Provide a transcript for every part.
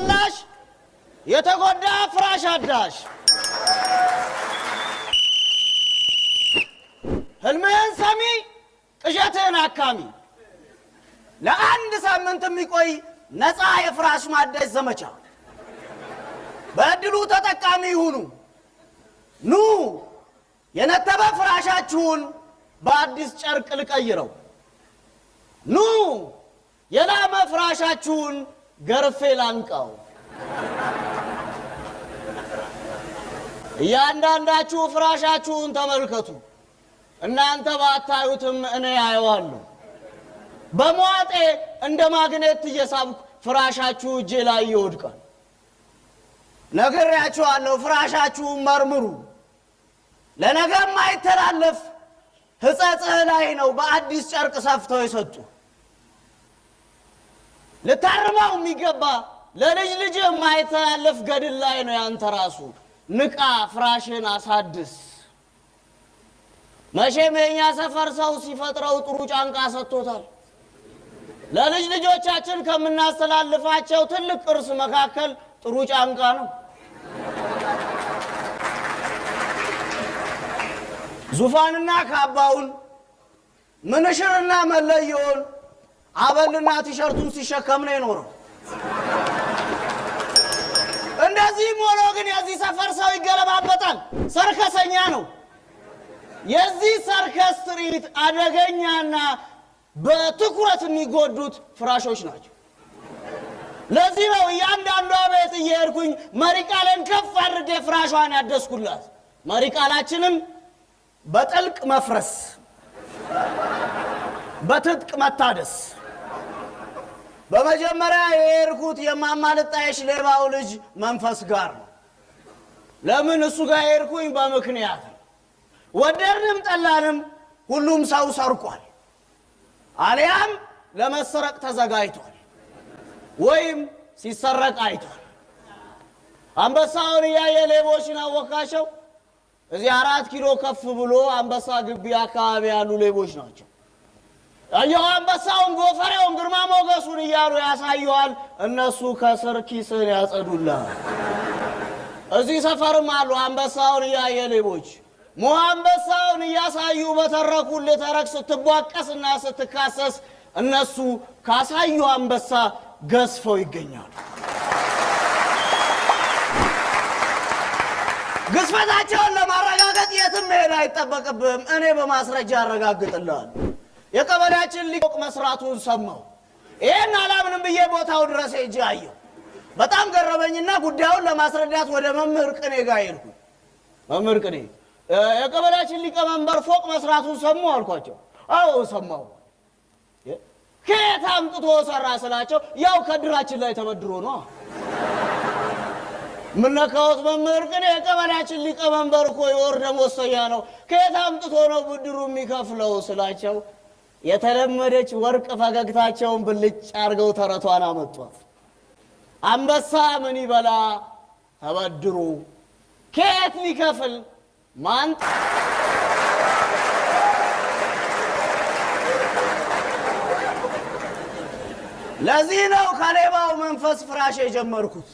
መላሽ የተጎዳ ፍራሽ አዳሽ ህልምህን ሰሚ ቅዠትህን አካሚ ለአንድ ሳምንት የሚቆይ ነፃ የፍራሽ ማደስ ዘመቻ በእድሉ ተጠቃሚ ይሁኑ። ኑ የነተበ ፍራሻችሁን በአዲስ ጨርቅ ልቀይረው። ኑ የላመ ፍራሻችሁን ገርፌ ላንቀው። እያንዳንዳችሁ ፍራሻችሁን ተመልከቱ። እናንተ ባታዩትም እኔ አየዋለሁ። በመዋጤ እንደ ማግኔት እየሳብኩ ፍራሻችሁ እጄ ላይ ይወድቃል። ነግሬያችኋለሁ፣ ፍራሻችሁን መርምሩ። ለነገ የማይተላለፍ ሕጸጽህ ላይ ነው በአዲስ ጨርቅ ሰፍተው የሰጡ። ልታርመው የሚገባ ለልጅ ልጅ የማይተላለፍ ገድል ላይ ነው ያንተ ራሱ። ንቃ፣ ፍራሽን አሳድስ። መቼም የኛ ሰፈር ሰው ሲፈጥረው ጥሩ ጫንቃ ሰጥቶታል። ለልጅ ልጆቻችን ከምናስተላልፋቸው ትልቅ ቅርስ መካከል ጥሩ ጫንቃ ነው። ዙፋንና ካባውን፣ ምንሽርና መለየውን፣ አበልና ቲሸርቱን ሲሸከም ነው የኖረው። እንደዚህም ሆኖ ግን የዚህ ሰፈር ሰው ይገለባበጣል። ሰርከሰኛ ነው። የዚህ ሰርከስ ትርኢት አደገኛና በትኩረት የሚጎዱት ፍራሾች ናቸው። ለዚህ ነው እያንዳንዷ ቤት እየሄድኩኝ መሪ ቃሌን ከፍ አድርጌ ፍራሿን ያደስኩላት። መሪ ቃላችንም በጥልቅ መፍረስ፣ በትጥቅ መታደስ። በመጀመሪያ የሄድኩት የማማልጣይሽ ሌባው ልጅ መንፈስ ጋር ነው። ለምን እሱ ጋር የሄድኩኝ? በምክንያት ወደድንም ጠላንም ሁሉም ሰው ሰርቋል፣ አሊያም ለመሰረቅ ተዘጋጅቷል፣ ወይም ሲሰረቅ አይቷል። አንበሳውን እያየ ሌቦችን አወካቸው። እዚህ 4 ኪሎ ከፍ ብሎ አንበሳ ግቢ አካባቢ ያሉ ሌቦች ናቸው። አየሁ አንበሳውን፣ ጎፈሬውን፣ ግርማ ሞገሱን እያሉ ያሳዩዋል። እነሱ ከስር ኪስን ያጸዱላል። እዚህ ሰፈርም አሉ አንበሳውን እያየ ሌቦች አንበሳውን እያሳዩ በተረኩልህ ተረክ ስትቧቀስና ስትካሰስ እነሱ ካሳዩ አንበሳ ገዝፈው ይገኛሉ። ግዝፈታቸውን ለማረጋገጥ የትም መሄድ አይጠበቅብህም። እኔ በማስረጃ አረጋግጥልሃለሁ። የቀበሌያችን ሊቆቅ መስራቱን ሰማሁ። ይሄን አላምንም ብዬ ቦታው ድረስ ሄጄ አየሁ። በጣም ገረመኝና ጉዳዩን ለማስረዳት ወደ መምህር ቅኔ ጋር ሄድኩ። መምህር ቅኔ የቀበሌያችን ሊቀመንበር ፎቅ መስራቱን ሰሙ አልኳቸው። አዎ ሰማሁ። ከየት አምጥቶ ሰራ ስላቸው ያው ከድራችን ላይ ተበድሮ ነው። ምን ነካዎት መምህር ቅኔ? የቀበሌያችን ሊቀመንበር እኮ የወር ደመወዝተኛ ነው። ከየት አምጥቶ ነው ብድሩ የሚከፍለው ስላቸው የተለመደች ወርቅ ፈገግታቸውን ብልጭ አድርገው ተረቷን አመጧት። አንበሳ ምን ይበላ ተበድሩ፣ ከየት ሊከፍል ማን? ለዚህ ነው ከሌባው መንፈስ ፍራሽ የጀመርኩት።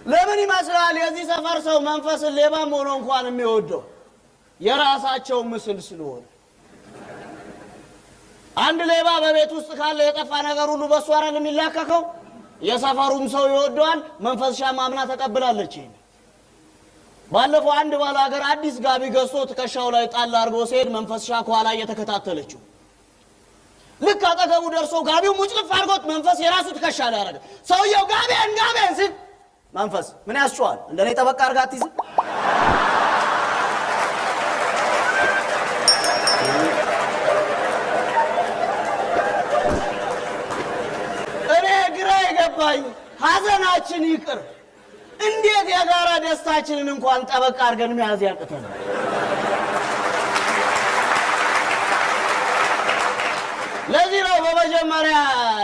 ለምን ይመስላል? የዚህ ሰፈር ሰው መንፈስን ሌባም ሆኖ እንኳን የሚወደው የራሳቸው ምስል ስለሆነ። አንድ ሌባ በቤት ውስጥ ካለ የጠፋ ነገር ሁሉ በሱ አይደል የሚላከከው? የሰፈሩም ሰው ይወደዋል። መንፈስሻ ማምና ተቀብላለች። ባለፈው አንድ ባለ ሀገር አዲስ ጋቢ ገዝቶ ትከሻው ላይ ጣል አድርጎ ሲሄድ መንፈስሻ ከኋላ እየተከታተለችው፣ ልክ አጠገቡ ደርሶ ጋቢው ሙጭልፍ አድርጎት መንፈስ የራሱ ትከሻ ላይ አደረገ። ሰውየው ጋቤን ጋቤን ሲል መንፈስ ምን ያስጨዋል? እንደኔ ጠበቃ አድርጋ አትይዝም? እኔ ግራ የገባኝ ሀዘናችን ይቅር፣ እንዴት የጋራ ደስታችንን እንኳን ጠበቃ አድርገን መያዝ ያቅተናል? ለዚህ ነው በመጀመሪያ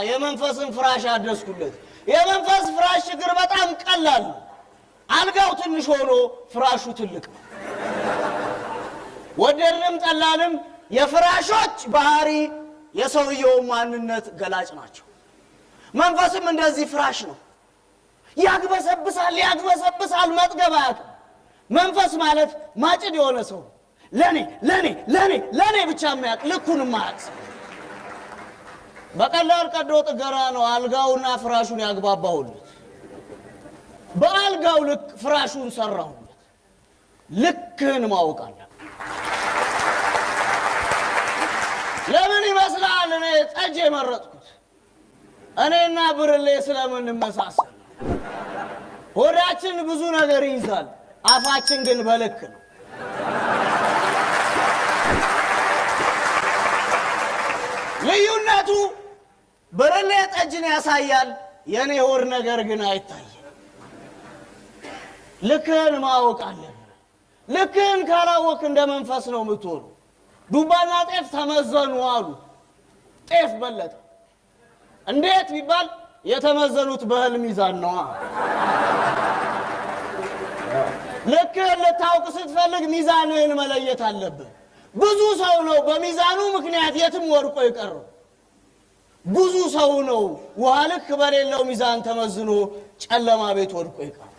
የመንፈስን ፍራሽ አደስኩለት። የመንፈስ ፍራሽ ችግር በጣም ቀላል ነው። አልጋው ትንሽ ሆኖ ፍራሹ ትልቅ ነው። ወደድንም ጠላንም የፍራሾች ባህሪ የሰውየው ማንነት ገላጭ ናቸው። መንፈስም እንደዚህ ፍራሽ ነው። ያግበሰብሳል መጥገባት መንፈስ ማለት ማጭድ የሆነ ሰው ለኔ ብቻ የሚያውቅ ልኩን ማያውቅ በቀላል ቀዶ ጥገና ነው አልጋውና ፍራሹን ያግባባሁለት በአልጋው ልክ ፍራሹን ሰራሁለት ልክን ማወቅ አለ ለምን ይመስላል እኔ ጠጅ የመረጥኩት እኔና ብርሌ ስለምን እንመሳሰል ሆዳችን ብዙ ነገር ይይዛል አፋችን ግን በልክ ነው ልዩነቱ ብርሌ ጠጅን ያሳያል የኔ ሆድ ነገር ግን አይታይም ልክን ማወቅ አለ ልክን ካላወቅ እንደ መንፈስ ነው የምትሆኑ ዱባና ጤፍ ተመዘኑ አሉ ጤፍ በለጠ እንዴት ቢባል የተመዘኑት በህል ሚዛን ነው ልክን ልታውቅ ስትፈልግ ሚዛንህን መለየት አለብህ ብዙ ሰው ነው በሚዛኑ ምክንያት የትም ወርቆ ይቀርብ ብዙ ሰው ነው ውሃ ልክ በሌለው ሚዛን ተመዝኖ ጨለማ ቤት ወርቆ ይቀርብ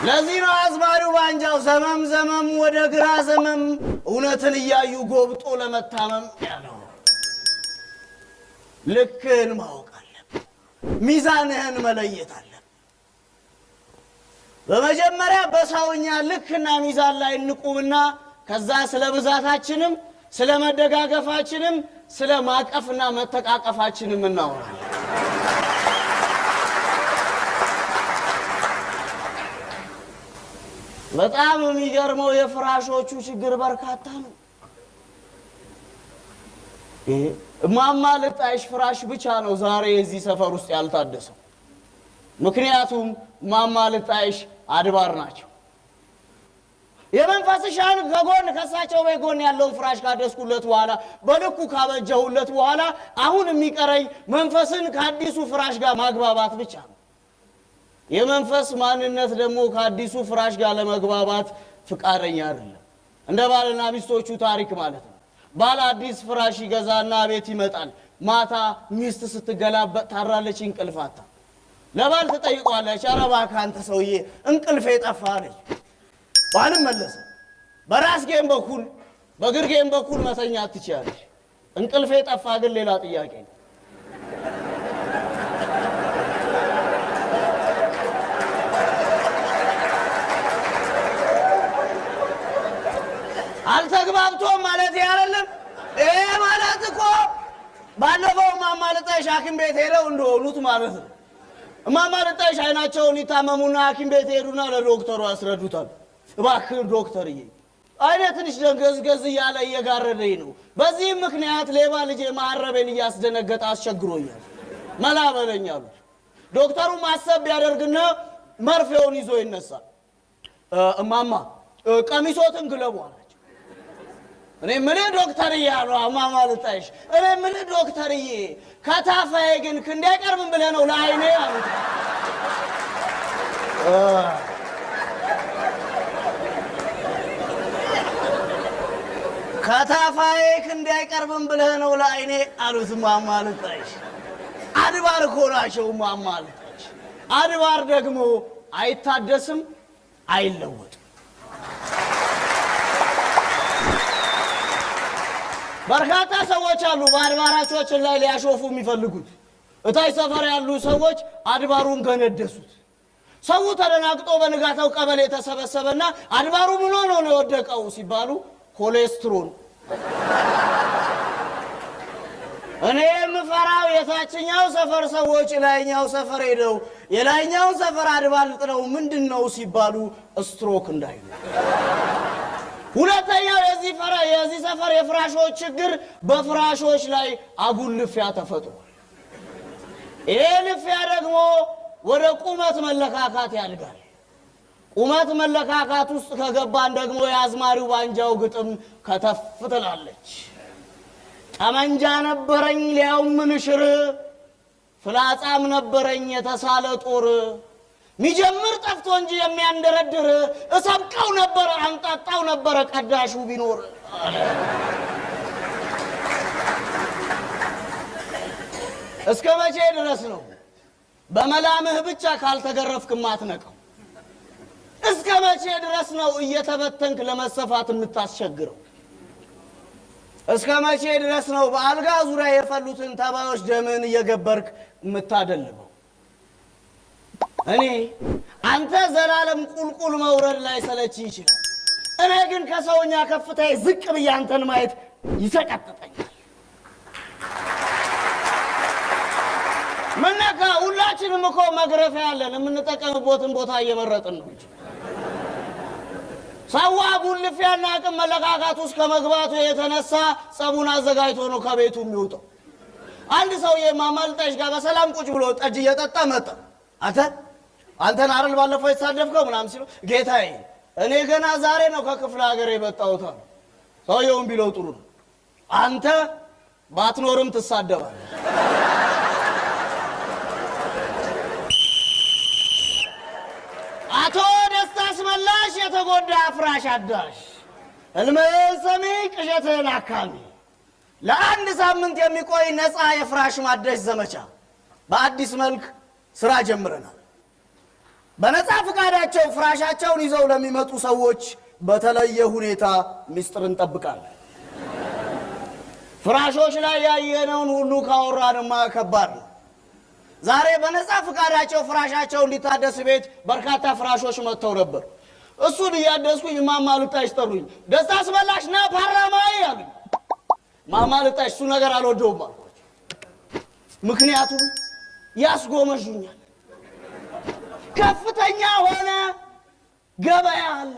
ለዚህ ነው አዝማሪው ባንጃው ዘመም ወደ ግራ ዘመም እውነትን እያዩ ጎብጦ ለመታመም ያለው ልክን ማወቅ አለብህ ሚዛንህን መለየት አለብህ በመጀመሪያ በሰውኛ ልክና ሚዛን ላይ እንቁምና ከዛ ስለ ብዛታችንም ስለ መደጋገፋችንም ስለ ማቀፍና መተቃቀፋችንም እናወራለን በጣም የሚገርመው የፍራሾቹ ችግር በርካታ ነው ማማ ልጣይሽ ፍራሽ ብቻ ነው ዛሬ እዚህ ሰፈር ውስጥ ያልታደሰው ምክንያቱም ማማ ልጣይሽ አድባር ናቸው የመንፈስሻን ከጎን ከሳቸው በጎን ያለውን ፍራሽ ካደስኩለት በኋላ በልኩ ካበጀሁለት በኋላ አሁን የሚቀረኝ መንፈስን ከአዲሱ ፍራሽ ጋር ማግባባት ብቻ ነው የመንፈስ ማንነት ደግሞ ከአዲሱ ፍራሽ ጋር ለመግባባት ፍቃደኛ አይደለም እንደ ባልና ሚስቶቹ ታሪክ ማለት ነው ባል አዲስ ፍራሽ ይገዛና ቤት ይመጣል ማታ ሚስት ስትገላበጥ ታራለች እንቅልፋታ ለባል ተጠይቋለች አረባ ካንተ ሰውዬ እንቅልፌ ጠፋለች ባልም መለሰ በራስጌም በኩል በግርጌም በኩል መተኛት ትችያለሽ እንቅልፌ ጠፋ ግን ሌላ ጥያቄ ነው አልተግባብቶም ማለት ያለለም ማለት እኮ ባለፈው ማማ ልጣይሽ ሐኪም ቤት ሄደው እንደሆኑት ማለት ነው ማማ ልጣይሽ አይናቸውን ይታመሙና ሐኪም ቤት ሄዱና ለዶክተሩ ያስረዱታል እባክህ ዶክተርዬ አይኔ ትንሽ ደንገዝገዝ እያለ እየጋረደኝ ነው በዚህ ምክንያት ሌባ ልጄ ማረቤን እያስደነገጠ አስቸግሮኛል መላ በለኝ አሉት ዶክተሩ ማሰብ ያደርግና መርፌውን ይዞ ይነሳል እማማ ቀሚሶትን ግለቡ አላቸው እኔ ምን ዶክተርዬ አሉ ማማ ልጣይሽ እኔ ምን ዶክተርዬ ከታፋዬ ግን እንዳይቀርብም ብለህ ነው ለአይኔ አሉት ከታፋዬ እንዳይቀርብም ብለህ ነው ለአይኔ አሉት ማማ ልጣይሽ አድባር እኮ ናቸው ማማ ልጣይሽ አድባር ደግሞ አይታደስም አይለወጥም በርካታ ሰዎች አሉ በአድባራቾችን ላይ ሊያሾፉ የሚፈልጉት እታይ ሰፈር ያሉ ሰዎች አድባሩን ገነደሱት ሰው ተደናግጦ በንጋታው ቀበሌ ተሰበሰበና አድባሩ ምን ሆኖ ነው የወደቀው ሲባሉ ኮሌስትሮል እኔ የምፈራው የታችኛው ሰፈር ሰዎች ላይኛው ሰፈር ሄደው የላይኛው ሰፈር አድባር ጥለው ምንድነው ሲባሉ ስትሮክ እንዳይሉ ሁለተኛው የዚህ ሰፈር የፍራሾች ችግር በፍራሾች ላይ አጉል ልፊያ ተፈጥሯል ይሄ ልፊያ ደግሞ ወደ ቁመት መለካካት ያልጋል ቁመት መለካካት ውስጥ ከገባን ደግሞ የአዝማሪው ባንጃው ግጥም ከተፍ ትላለች ጠመንጃ ነበረኝ ሊያው ምንሽር ፍላጻም ነበረኝ የተሳለ ጦር ሚጀምር ጠፍቶ እንጂ የሚያንደረድር እሰብቀው ነበር አንጣጣው ነበር ቀዳሹ ቢኖር እስከ መቼ ድረስ ነው በመላምህ ብቻ ካልተገረፍክ ማትነቀው? እስከ መቼ ድረስ ነው እየተበተንክ ለመሰፋት የምታስቸግረው? እስከ መቼ ድረስ ነው በአልጋ ዙሪያ የፈሉትን ተባዮች ደምን እየገበርክ የምታደልበው? እኔ አንተ ዘላለም ቁልቁል መውረድ ላይ ሰለች ይችላል። እኔ ግን ከሰውኛ ከፍታዬ ዝቅ ብዬ አንተን ማየት ይሰቀጥጠኛል። ምነካ ሁላችንም እኮ መግረፊያ ያለን የምንጠቀምበትን ቦታ እየመረጥን ነው እንጂ ሰው ጉልፊያና አቅም መለካካት ውስጥ ከመግባቱ የተነሳ ጸቡን አዘጋጅቶ ነው ከቤቱ የሚወጣው። አንድ ሰውዬ ማማልጠሽ ጋር በሰላም ቁጭ ብሎ ጠጅ እየጠጣ መጣ። አንተን አረል ባለፈው የተሳደፍከው ምናምን ሲለው ጌታዬ እኔ ገና ዛሬ ነው ከክፍለ ሀገር የመጣሁት። ሰውየውን ቢለው ጥሩ ነው። አንተ ባትኖርም ትሳደባለህ። አቶ ደስታ አስመላሽ የተጎዳ ፍራሽ አዳሽ ህልምህን ሰሚ ቅዠትህን አካሚ ለአንድ ሳምንት የሚቆይ ነፃ የፍራሽ ማደሽ ዘመቻ በአዲስ መልክ ስራ ጀምረናል። በነፃ ፍቃዳቸው ፍራሻቸውን ይዘው ለሚመጡ ሰዎች በተለየ ሁኔታ ሚስጥር እንጠብቃለን። ፍራሾች ላይ ያየነውን ሁሉ ካወራንማ ከባድ ነው። ዛሬ በነፃ ፍቃዳቸው ፍራሻቸው እንዲታደስ ቤት በርካታ ፍራሾች መጥተው ነበር። እሱን እያደስኩኝ ማማ ልጣሽ ጠሩኝ። ደስታ አስመላሽ ና ፓርላማ ያሉኝ። ማማ ልጣሽ እሱ ነገር አልወደውም አልኳቸው። ምክንያቱም ያስጎመዡኛል። ከፍተኛ ሆነ ገበያ አለ፣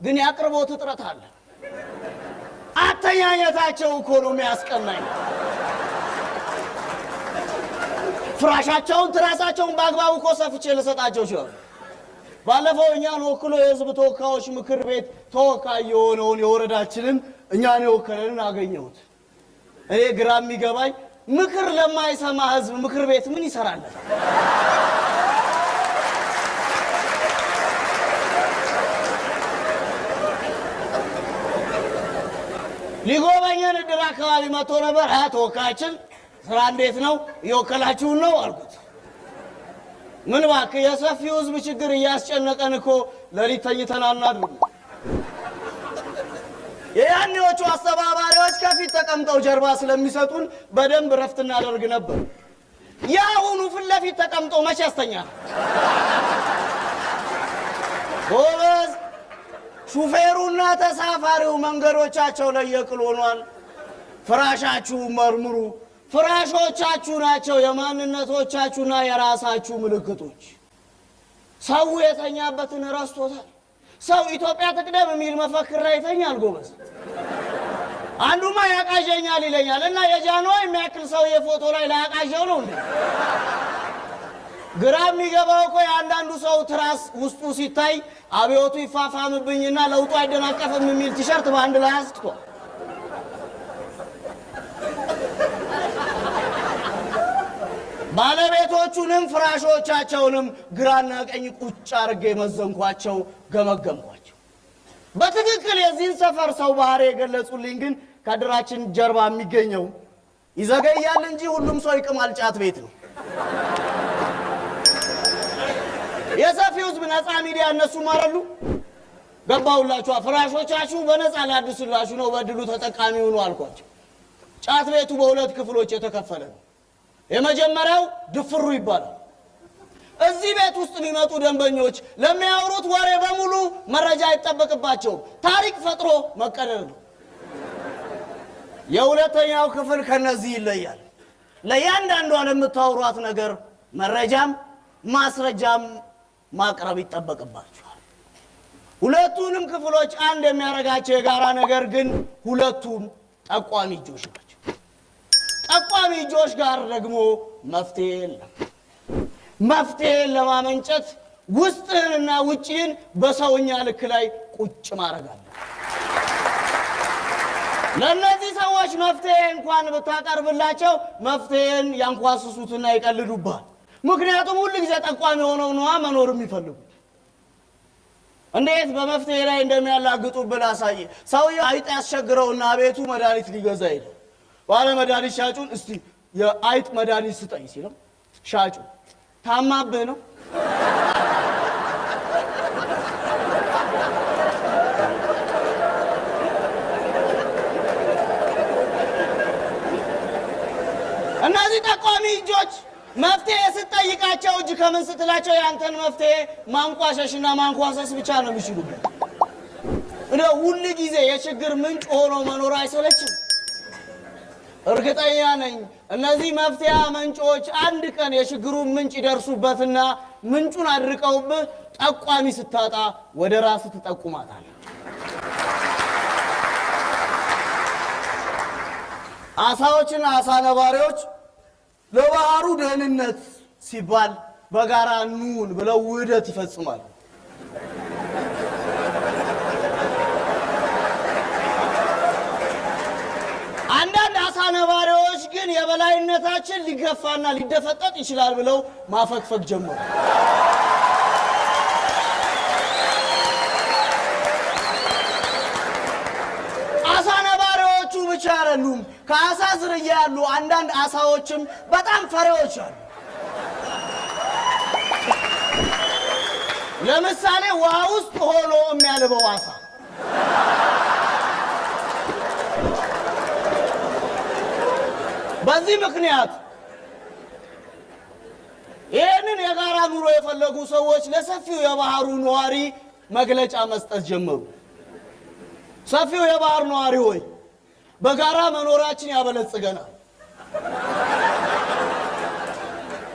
ግን ያቅርቦት እጥረት አለ። አተኛኘታቸው እኮ ነው የሚያስቀናኝ። ፍራሻቸውን ትራሳቸውን በአግባቡ እኮ ሰፍቼ ልሰጣቸው ይችላል። ባለፈው እኛን ወክሎ የህዝብ ተወካዮች ምክር ቤት ተወካይ የሆነውን የወረዳችንን እኛን የወከለንን አገኘሁት። እኔ ግራ የሚገባኝ ምክር ለማይሰማ ህዝብ ምክር ቤት ምን ይሰራል? ሊጎበኘን እድር አካባቢ መጥቶ ነበር። ተወካያችን ስራ እንዴት ነው እየወከላችሁን ነው አልኩት። ምን እባክህ የሰፊው ህዝብ ችግር እያስጨነቀን እኮ ለሊት ተኝተን አናድርም። የያኔዎቹ አስተባባሪዎች ከፊት ተቀምጠው ጀርባ ስለሚሰጡን በደንብ ረፍት እናደርግ ነበር። ያሁኑ ፊት ለፊት ተቀምጠው መቼ ያስተኛል? ጎበዝ ሹፌሩና ተሳፋሪው መንገዶቻቸው ለየቅል ሆኗል። ፍራሻችሁ መርምሩ። ፍራሾቻችሁ ናቸው የማንነቶቻችሁና የራሳችሁ ምልክቶች። ሰው የተኛበትን ረስቶታል። ሰው ኢትዮጵያ ትቅደም የሚል መፈክር ላይ ይተኛል። ጎበዝ አንዱማ ያቃዠኛል ይለኛል እና የጃንሆይ የሚያክል ሰው የፎቶ ላይ ላያቃዠው ነው እንዴ? ግራ የሚገባው እኮ የአንዳንዱ ሰው ትራስ ውስጡ ሲታይ አብዮቱ ይፋፋምብኝና ለውጡ አይደናቀፍም የሚል ቲሸርት በአንድ ላይ አስጥቷል። ባለቤቶቹንም ፍራሾቻቸውንም ግራና ቀኝ ቁጭ አድርጌ መዘንኳቸው፣ ገመገምኳቸው። በትክክል የዚህን ሰፈር ሰው ባህሪ የገለጹልኝ ግን ከድራችን ጀርባ የሚገኘው ይዘገያል እንጂ ሁሉም ሰው ይቅማል ጫት ቤት ነው። የሰፊው ህዝብ ነፃ ሚዲያ እነሱ ማረሉ ገባውላችሁ። ፍራሾቻችሁ በነፃ ላድስላችሁ ነው፣ በድሉ ተጠቃሚ ሆኑ አልኳቸው። ጫት ቤቱ በሁለት ክፍሎች የተከፈለ ነው። የመጀመሪያው ድፍሩ ይባላል። እዚህ ቤት ውስጥ የሚመጡ ደንበኞች ለሚያወሩት ወሬ በሙሉ መረጃ አይጠበቅባቸውም፣ ታሪክ ፈጥሮ መቀደር ነው። የሁለተኛው ክፍል ከነዚህ ይለያል። ለእያንዳንዷ ለምታወሯት ነገር መረጃም ማስረጃም ማቅረብ ይጠበቅባቸዋል። ሁለቱንም ክፍሎች አንድ የሚያደርጋቸው የጋራ ነገር ግን ሁለቱም ጠቋሚ እጆች ናቸው። ጠቋሚ እጆች ጋር ደግሞ መፍትሄ የለም። መፍትሄን ለማመንጨት ውስጥህንና ውጪህን በሰውኛ ልክ ላይ ቁጭ ማድረግ አለ። ለእነዚህ ሰዎች መፍትሄ እንኳን ብታቀርብላቸው መፍትሄን ያንኳስሱትና ይቀልዱባል። ምክንያቱም ሁሉ ጊዜ ጠቋሚ ሆነው ነዋ መኖር የሚፈልጉት። እንዴት በመፍትሄ ላይ እንደሚያላግጡብህ ላሳየ። ሰውየው አይጥ ያስቸግረውና ቤቱ መድኃኒት ሊገዛ ሄደ። ባለ መድኃኒት ሻጩን እስቲ የአይጥ መድኃኒት ስጠኝ ሲለው ሻጩ ታማብህ ነው? እነዚህ ጠቋሚ እጆች መፍትሄ ስትጠይቃቸው እጅ ከምን ስትላቸው ያንተን መፍትሄ ማንቋሸሽና ማንኳሰስ ብቻ ነው የሚችሉበት። ሁሉ ጊዜ የችግር ምንጭ ሆኖ መኖር አይሰለችም? እርግጠኛ ነኝ እነዚህ መፍትሄ ምንጮች አንድ ቀን የችግሩን ምንጭ ይደርሱበትና ምንጩን አድርቀውብህ ጠቋሚ ስታጣ ወደ ራስህ ትጠቁማታለህ። አሳዎችና አሳ ነባሪዎች ለባህሩ ደህንነት ሲባል በጋራ ኑን ብለው ውህደት ይፈጽማሉ። አንዳንድ አሳ ነባሪዎች ግን የበላይነታችን ሊገፋና ሊደፈጠጥ ይችላል ብለው ማፈግፈግ ጀመሩ። አሳ ነባሪዎቹ ብቻ አይደሉም፣ ከአሳ ዝርያ ያሉ አንዳንድ አሳዎችም በጣም ፈሪዎች አሉ። ለምሳሌ ውሃ ውስጥ ሆኖ የሚያልበው አሳ በዚህ ምክንያት ይህንን የጋራ ኑሮ የፈለጉ ሰዎች ለሰፊው የባህሩ ነዋሪ መግለጫ መስጠት ጀመሩ። ሰፊው የባህር ነዋሪ ሆይ በጋራ መኖራችን ያበለጽገናል፣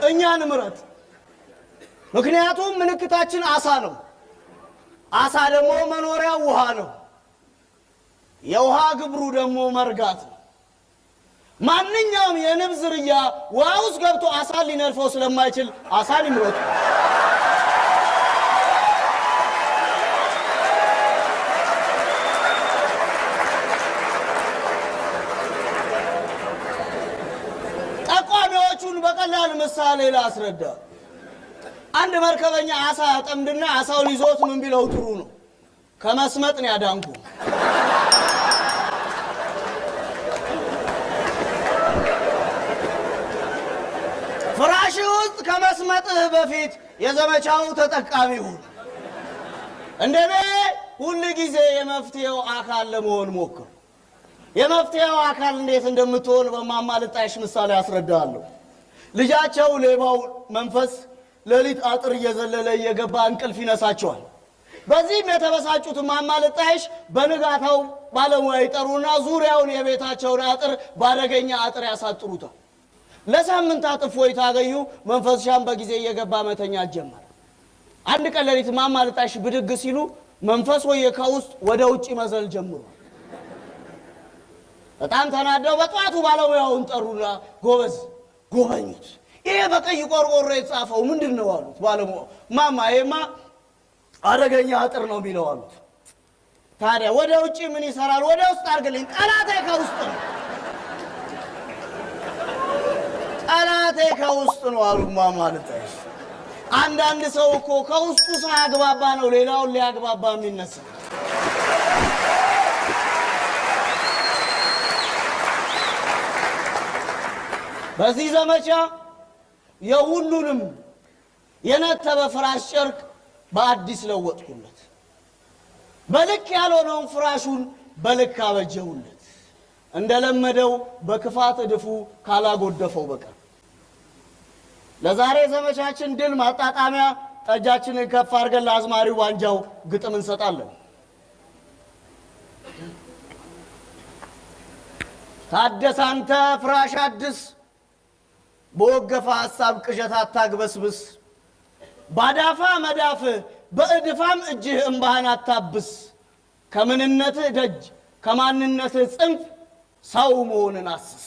እኛን ምረጥ። ምክንያቱም ምልክታችን አሳ ነው። አሳ ደግሞ መኖሪያው ውሃ ነው። የውሃ ግብሩ ደግሞ መርጋት ነው። ማንኛውም የንብ ዝርያ ውሃ ውስጥ ገብቶ አሳን ሊነድፈው ስለማይችል አሳን ይምረጡ። ጠቋሚዎቹን በቀላል ምሳሌ ላስረዳ። አንድ መርከበኛ አሳ ያጠምድና አሳውን ይዞት ምን ቢለው ጥሩ ነው? ከመስመጥ ነው ያዳንኩ። ፍራሽ ውስጥ ከመስመጥህ በፊት የዘመቻው ተጠቃሚ ሁን። እንደኔ ሁሉ ጊዜ የመፍትሄው አካል ለመሆን ሞክር። የመፍትሄው አካል እንዴት እንደምትሆን በማማ ልጣይሽ ምሳሌ አስረዳለሁ። ልጃቸው ሌባው መንፈስ ሌሊት አጥር እየዘለለ እየገባ እንቅልፍ ይነሳቸዋል። በዚህም የተበሳጩት ማማ ልጣይሽ በንጋታው ባለሙያ ይጠሩና ዙሪያውን የቤታቸውን አጥር ባደገኛ አጥር ያሳጥሩታል። ለሳምንታት እፎይታ አገኙ። መንፈስሻም በጊዜ እየገባ መተኛት ጀመረ። አንድ ቀን ሌሊት ማማ ልጣይሽ ብድግ ሲሉ መንፈስ ወየ ከውስጥ ወደ ውጭ መዘል ጀምሯል። በጣም ተናደው በጧቱ ባለሙያውን ጠሩና ጎበዝ ጎበኙት፣ ይሄ በቀይ ቆርቆሮ የተጻፈው ምንድነው አሉት። ባለሙያው ማማ ይሄማ አደገኛ አጥር ነው ቢለው አሉት። ታዲያ ወደ ውጭ ምን ይሰራል? ወደ ውስጥ አርግልኝ፣ ጠላቴ ከውስጥ ነው፣ ጠላቴ ከውስጥ ነው አሉ ማማ ልጣይሽ። አንዳንድ ሰው እኮ ከውስጡ ሳያግባባ ነው ሌላውን ሊያግባባ የሚነሳ። በዚህ ዘመቻ የሁሉንም የነተበ ፍራሽ ጨርቅ በአዲስ ለወጥኩለት። በልክ ያልሆነውን ፍራሹን በልክ አበጀሁለት። እንደለመደው በክፋት እድፉ ካላጎደፈው በቀር። ለዛሬ ዘመቻችን ድል ማጣጣሚያ ጠጃችንን ከፍ አድርገን ለአዝማሪው ዋንጃው ግጥም እንሰጣለን። ታደሰ አንተ ፍራሽ አድስ፣ በወገፋ ሐሳብ ቅዠት አታግበስብስ። ባዳፋ መዳፍህ በእድፋም እጅህ እምባህን አታብስ። ከምንነትህ ደጅ ከማንነትህ ጽንፍ ሰው መሆንን አስስ።